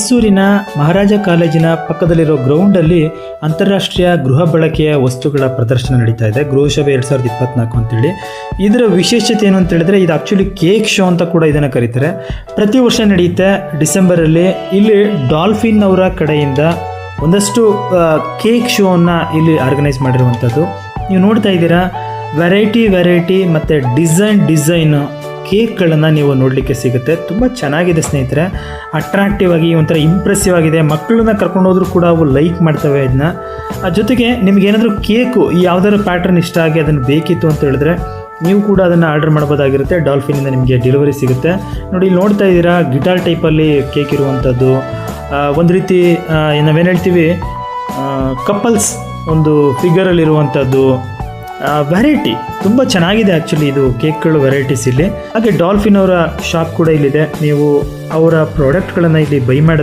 ಮೈಸೂರಿನ ಮಹಾರಾಜ ಕಾಲೇಜಿನ ಪಕ್ಕದಲ್ಲಿರೋ ಗ್ರೌಂಡಲ್ಲಿ ಅಂತಾರಾಷ್ಟ್ರೀಯ ಗೃಹ ಬಳಕೆಯ ವಸ್ತುಗಳ ಪ್ರದರ್ಶನ ನಡೀತಾ ಇದೆ. ಗೃಹಶೋಭೆ 2024 ಅಂತೇಳಿ. ಇದರ ವಿಶೇಷತೆ ಏನು ಅಂತ ಹೇಳಿದ್ರೆ, ಇದು ಆ್ಯಕ್ಚುಲಿ ಕೇಕ್ ಶೋ ಅಂತ ಕೂಡ ಇದನ್ನು ಕರೀತಾರೆ. ಪ್ರತಿ ವರ್ಷ ನಡೆಯುತ್ತೆ ಡಿಸೆಂಬರಲ್ಲಿ. ಇಲ್ಲಿ ಡಾಲ್ಫಿನ್ ಅವರ ಕಡೆಯಿಂದ ಒಂದಷ್ಟು ಕೇಕ್ ಶೋವನ್ನು ಇಲ್ಲಿ ಆರ್ಗನೈಸ್ ಮಾಡಿರುವಂಥದ್ದು. ನೀವು ನೋಡ್ತಾ ಇದ್ದೀರಾ, ವೆರೈಟಿ ಮತ್ತು ಡಿಸೈನ್ ಕೇಕ್ಗಳನ್ನು ನೀವು ನೋಡಲಿಕ್ಕೆ ಸಿಗುತ್ತೆ. ತುಂಬ ಚೆನ್ನಾಗಿದೆ ಸ್ನೇಹಿತರೆ, ಅಟ್ರಾಕ್ಟಿವ್ ಆಗಿ ಒಂಥರ ಇಂಪ್ರೆಸಿವ್ ಆಗಿದೆ. ಮಕ್ಕಳನ್ನ ಕರ್ಕೊಂಡು ಹೋದ್ರೂ ಕೂಡ ಅವು ಲೈಕ್ ಮಾಡ್ತವೆ ಇದನ್ನ. ಜೊತೆಗೆ ನಿಮಗೇನಾದರೂ ಕೇಕು ಯಾವುದಾದ್ರು ಪ್ಯಾಟರ್ನ್ ಇಷ್ಟ ಆಗಿ ಅದನ್ನು ಬೇಕಿತ್ತು ಅಂತ ಹೇಳಿದ್ರೆ ನೀವು ಕೂಡ ಅದನ್ನು ಆರ್ಡರ್ ಮಾಡ್ಬೋದಾಗಿರುತ್ತೆ. ಡಾಲ್ಫಿನಿಂದ ನಿಮಗೆ ಡೆಲಿವರಿ ಸಿಗುತ್ತೆ. ನೋಡಿ, ಇಲ್ಲಿ ನೋಡ್ತಾ ಇದ್ದೀರಾ, ಗಿಟಾರ್ ಟೈಪಲ್ಲಿ ಕೇಕ್ ಇರುವಂಥದ್ದು. ಒಂದು ರೀತಿ ನಾವೇನು ಹೇಳ್ತೀವಿ, ಕಪಲ್ಸ್ ಒಂದು ಫಿಗರಲ್ಲಿರುವಂಥದ್ದು. ವೆರೈಟಿ ತುಂಬ ಚೆನ್ನಾಗಿದೆ ಆ್ಯಕ್ಚುಲಿ ಇದು ಕೇಕ್ಗಳು ವೆರೈಟೀಸ್ ಇಲ್ಲಿ. ಹಾಗೆ ಡಾಲ್ಫಿನ್ ಅವರ ಶಾಪ್ ಕೂಡ ಇಲ್ಲಿದೆ. ನೀವು ಅವರ ಪ್ರಾಡಕ್ಟ್ಗಳನ್ನು ಇಲ್ಲಿ ಬೈ ಮಾಡೋದು